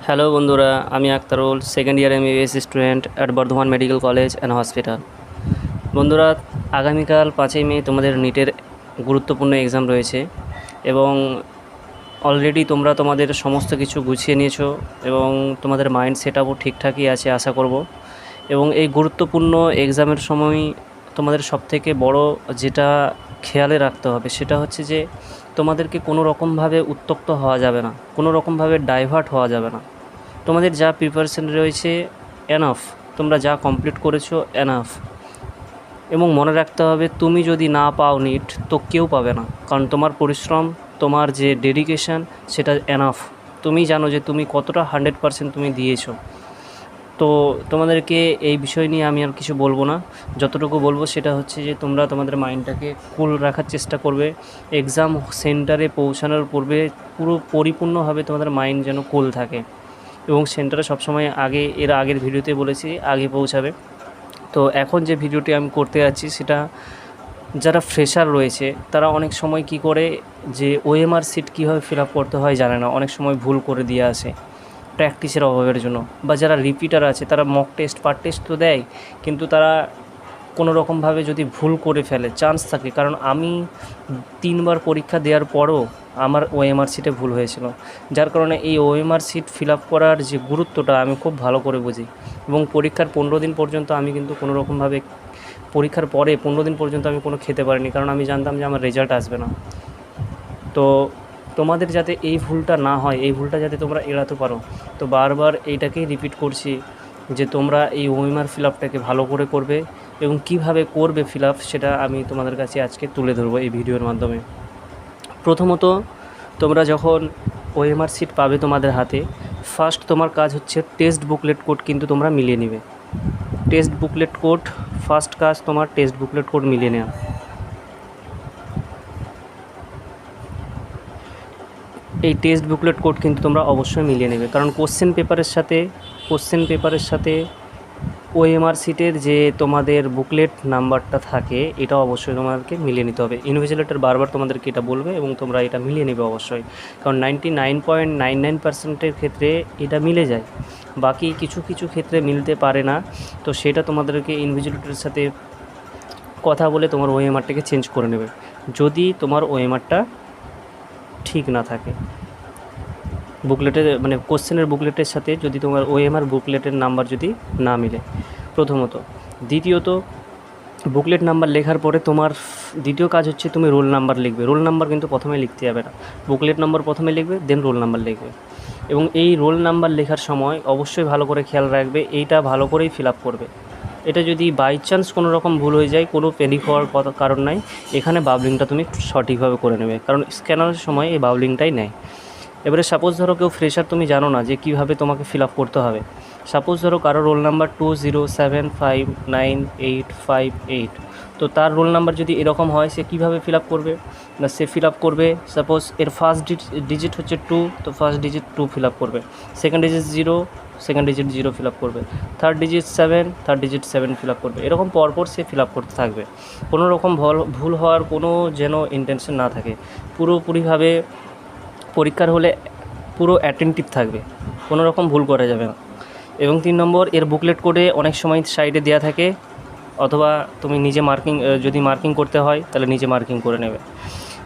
Hello বন্ধুরা, আমি Aktarul, second year MBBS student at Bardhaman medical college and hospital. বন্ধুরা, আগামীকাল 5ই মে তোমাদের নিটের গুরুত্বপূর্ণ এক্সাম রয়েছে এবং অলরেডি তোমরা তোমাদের সমস্ত কিছু গুছিয়ে নিয়েছো এবং তোমাদের মাইন্ড সেট আপও ঠিকঠাকই আছে আশা করব। এবং এই গুরুত্বপূর্ণ এক্সামের সময় তোমাদের সবথেকে বড় যেটা খেয়ালে রাখতে হবে সেটা হচ্ছে যে তোমাদেরকে কোনো রকমভাবে উত্ত্যক্ত হওয়া যাবে না, কোনো রকমভাবে ডাইভার্ট হওয়া যাবে না। তোমাদের যা প্রিপারেশন রয়েছে এনাফ, তোমরা যা কমপ্লিট করেছো এনাফ। এবং মনে রাখতে হবে, তুমি যদি না পাও নিট তো কেউ পাবে না, কারণ তোমার পরিশ্রম, তোমার যে ডেডিকেশান সেটা এনাফ। তুমি জানো যে তুমি কতটা 100% তুমি দিয়েছো। তো তোমাদেরকে এই বিষয় নিয়ে আমি আর কিছু বলবো না। যতটুকু বলবো সেটা হচ্ছে যে তোমরা তোমাদের মাইন্ডটাকে কুল রাখার চেষ্টা করবে। এক্সাম সেন্টারে পৌঁছানোর পূর্বে পুরো পরিপূর্ণভাবে তোমাদের মাইন্ড যেন কুল থাকে এবং সেন্টারে সবসময় এর আগের ভিডিওতে বলেছি আগে পৌঁছাবে। তো এখন যে ভিডিওটি আমি করতে যাচ্ছি সেটা যারা ফ্রেশার রয়েছে তারা অনেক সময় কি করে যে ওএমআর সিট কীভাবে ফিল আপ করতে হয় জানে না, অনেক সময় ভুল করে দিয়ে আসে প্র্যাকটিসের অভাবের জন্য। বা যারা রিপিটার আছে তারা মক টেস্ট পার্ট টেস্ট তো দেয়, কিন্তু তারা কোনো রকমভাবে যদি ভুল করে ফেলে চান্স থাকে। কারণ আমি 3বার পরীক্ষা দেওয়ার পরও আমার ওএমআর সিটে ভুল হয়েছিল, যার কারণে এই ওএমআর সিট ফিল আপ করার যে গুরুত্বটা আমি খুব ভালো করে বুঝি। এবং পরীক্ষার 15 দিন পর্যন্ত আমি কিন্তু কোনো রকমভাবে, পরীক্ষার পরে 15 দিন পর্যন্ত আমি কোনো খেতে পারিনি, কারণ আমি জানতাম যে আমার রেজাল্ট আসবে না। তো তোমাদের যাতে এই ভুলটা না হয়, এই ভুলটা যাতে তোমরা এড়াতে পারো, তো বারবার এইটাকেই রিপিট করছি যে তোমরা এই ওএমআর ফিল আপটাকে ভালো করে করবে এবং কিভাবে করবে ফিল আপ সেটা আমি তোমাদের কাছে আজকে তুলে ধরবো এই ভিডিওর মাধ্যমে। প্রথমত, তোমরা যখন ওএমআর সিট পাবে তোমাদের হাতে, ফার্স্ট তোমার কাজ হচ্ছে টেস্ট বুকলেট কোড কিন্তু তোমরা মিলিয়ে নেবে। টেস্ট বুকলেট কোড, ফার্স্ট কাজ তোমার টেস্ট বুকলেট কোড মিলিয়ে নেওয়া। এই টেস্ট বুকলেট কোড কিন্তু তোমরা অবশ্যই মিলিয়ে নেবে, কারণ কোশ্চেন পেপারের সাথে ওএমআর সিটের যে তোমাদের বুকলেট নাম্বারটা থাকে এটা অবশ্যই তোমাদেরকে মিলিয়ে নিতে হবে। ইনভিজিলেটর বারবার তোমাদেরকে এটা বলবে এবং তোমরা এটা মিলিয়ে নেবে অবশ্যই, কারণ 99.99%-এর ক্ষেত্রে এটা মিলে যায়, বাকি কিছু কিছু ক্ষেত্রে মিলতে পারে না। তো সেটা তোমাদেরকে ইনভিজিলেটরের সাথে কথা বলে তোমার ওএমআরটাকে চেঞ্জ করে নেবে যদি তোমার ওএমআরটা ঠিক না থাকে। বুকলেটের মানে কোশ্চেনের বুকলেটের সাথে যদি তোমার ওএমআর বুকলেটের নাম্বার যদি না মিলে, প্রথমত। দ্বিতীয়ত, বুকলেট নাম্বার লেখার পরে তোমার দ্বিতীয় কাজ হচ্ছে তুমি রোল নাম্বার লিখবে। রোল নাম্বার কিন্তু প্রথমে লিখতে যাবে না, বুকলেট নাম্বার প্রথমে লিখবে, দেন রোল নাম্বার লিখবে। এবং এই রোল নাম্বার লেখার সময় অবশ্যই ভালো করে খেয়াল রাখবে, এইটা ভালো করেই ফিল আপ করবে। এটা যদি বাই চান্স কোনো রকম ভুল হয়ে যায়, কোনো প্যানিক হওয়ার কারণ নাই, এখানে বাবলিংটা তুমি সঠিকভাবে করে নেবে, কারণ স্ক্যানারের সময় এই বাবলিংটাই নেয়। এবারে সাপোজ ধরো কেউ ফ্রেশার, তুমি জানো না যে কীভাবে তোমাকে ফিল আপ করতে হবে। সাপোজ ধরো কারো রোল নাম্বার 20759858, তো তার রোল নাম্বার যদি এরকম হয় সে কীভাবে ফিল আপ করবে না, সে ফিল আপ করবে, সাপোজ এর ফার্স্ট ডিজিট হচ্ছে 2, তো ফার্স্ট ডিজিট 2 ফিল আপ করবে, second digit 0, second digit 0 fill up করবে, third digit 7, third digit 7 fill up করবে। এরকম পরপর সে ফিল আপ করতে থাকবে, কোনো রকম ভুল হওয়ার কোনো যেন ইন্টেনশন না থাকে। পুরোপুরিভাবে পরীক্ষার হলে পুরো অ্যাটেন্টিভ থাকবে, কোনো রকম ভুল করা যাবে না। এবং 3 নম্বর, এর বুকলেট কোডে অনেক সময় সাইডে দেওয়া থাকে, অথবা তুমি নিজে যদি মার্কিং করতে হয় তাহলে নিজে মার্কিং করে নেবে।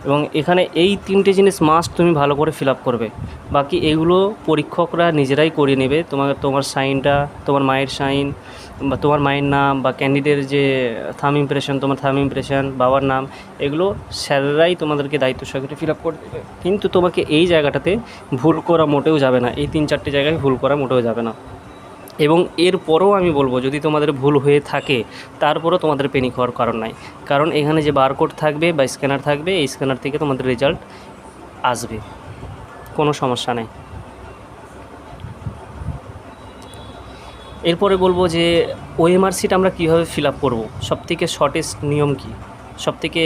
এবং এখানে এই 3টে জিনিস মাস্ট তুমি ভালো করে ফিল আপ করবে, বাকি এগুলো পরীক্ষকরা নিজেরাই করিয়ে নেবে। তোমার সাইনটা, তোমার মায়ের সাইন বা তোমার মায়ের নাম বা ক্যান্ডিডেটের যে থাম ইমপ্রেশন, তোমার থাম ইমপ্রেশন, বাবার নাম, এগুলো স্যারেরাই তোমাদেরকে দায়িত্ব সহকারে ফিল আপ করে দেবে। কিন্তু তোমাকে এই জায়গাটাতে ভুল করা মোটেও যাবে না, এই 3-4টে জায়গায় ভুল করা মোটেও যাবে না। এবং এরপরও আমি বলবো, যদি তোমাদের ভুল হয়ে থাকে তারপরও তোমাদের প্যানিক হওয়ার কারণ নাই, কারণ এখানে যে বারকোড থাকবে বা স্ক্যানার থাকবে, এই স্ক্যানার থেকে তোমাদের রেজাল্ট আসবে, কোনো সমস্যা নেই। এরপরে বলবো যে ওএমআর সিট আমরা কীভাবে ফিল আপ করবো, সবথেকে শর্টেস্ট নিয়ম কী, সবথেকে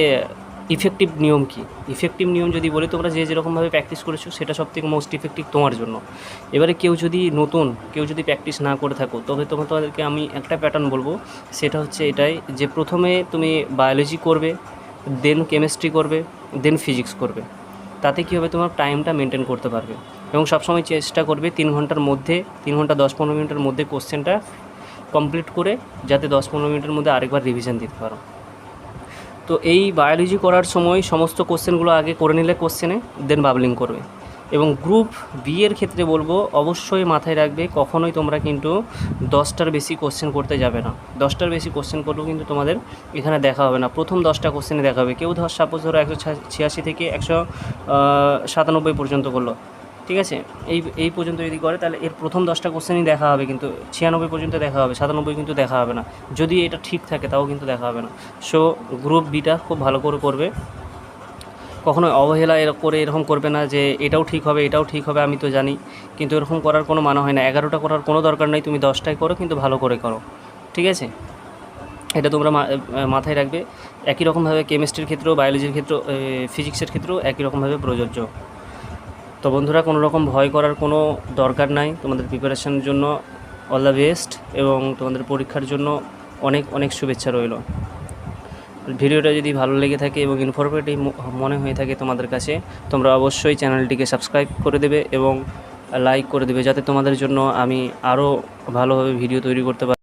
ইফেক্টিভ নিয়ম কী। ইফেক্টিভ নিয়ম যদি বলি, তোমরা যে যেরকমভাবে প্র্যাকটিস করেছো সেটা সবথেকে মোস্ট ইফেক্টিভ তোমার জন্য। এবারে কেউ যদি প্র্যাকটিস না করে থাকো, তবে তোমাদেরকে আমি একটা প্যাটার্ন বলবো, সেটা হচ্ছে এটাই যে প্রথমে তুমি বায়োলজি করবে, দেন কেমিস্ট্রি করবে, দেন ফিজিক্স করবে। তাতে কী হবে, তোমার টাইমটা মেনটেন করতে পারবে। এবং সবসময় চেষ্টা করবে 3 ঘন্টার মধ্যে 3 ঘন্টা 10-15 মিনিটের মধ্যে কোশ্চেনটা কমপ্লিট করে যাতে 10-15 মিনিটের মধ্যে আরেকবার রিভিশন দিতে পারো। তো এই বায়োলজি করার সময় সমস্ত কোশ্চেনগুলো আগে করে নিলে কোশ্চেনে দেন বাবলিং করবে। এবং গ্রুপ বি এর ক্ষেত্রে বলবো অবশ্যই মাথায় রাখবে কখনোই তোমরা কিন্তু 10টার বেশি কোশ্চেন করতে যাবে না। 10টার বেশি কোশ্চেন করলেও কিন্তু তোমাদের এখানে দেখা হবে না। প্রথম 10টা কোশ্চেনে দেখা হবে। কেউ সাপোজ ধরো 186 থেকে 197 পর্যন্ত করলো, ঠিক আছে, এই পর্যন্ত যদি করে তাহলে এর প্রথম 10টা কোশ্চেনই দেখা হবে, কিন্তু 96 পর্যন্ত দেখা হবে, 97 কিন্তু দেখা হবে না। যদি এটা ঠিক থাকে তাও কিন্তু দেখা হবে না। সো গ্রুপ বিটা খুব ভালো করে করবে, কখনো অবহেলা করে এরকম করবে না যে এটাও ঠিক হবে এটাও ঠিক হবে আমি তো জানি, কিন্তু এরকম করার কোনো মানে হয় না। 11টা করার কোনো দরকার নেই, তুমি 10টাই করো, কিন্তু ভালো করে করো, ঠিক আছে। এটা তোমরা মাথায় রাখবে। একই রকমভাবে কেমিস্ট্রির ক্ষেত্রেও, বায়োলজির ক্ষেত্রেও, ফিজিক্সের ক্ষেত্রেও একই রকমভাবে প্রযোজ্য। তো বন্ধুরা, কোনো রকম ভয় করার কোনো দরকার নাই। তোমাদের প্রিপারেশনের জন্য অল দ্য বেস্ট এবং তোমাদের পরীক্ষার জন্য অনেক অনেক শুভেচ্ছা রইল। ভিডিওটা যদি ভালো লেগে থাকে এবং ইনফরমেটিভ মনে হয়ে থাকে তোমাদের কাছে, তোমরা অবশ্যই চ্যানেলটিকে সাবস্ক্রাইব করে দেবে এবং লাইক করে দেবে, যাতে তোমাদের জন্য আমি আরও ভালোভাবে ভিডিও তৈরি করতে পারি।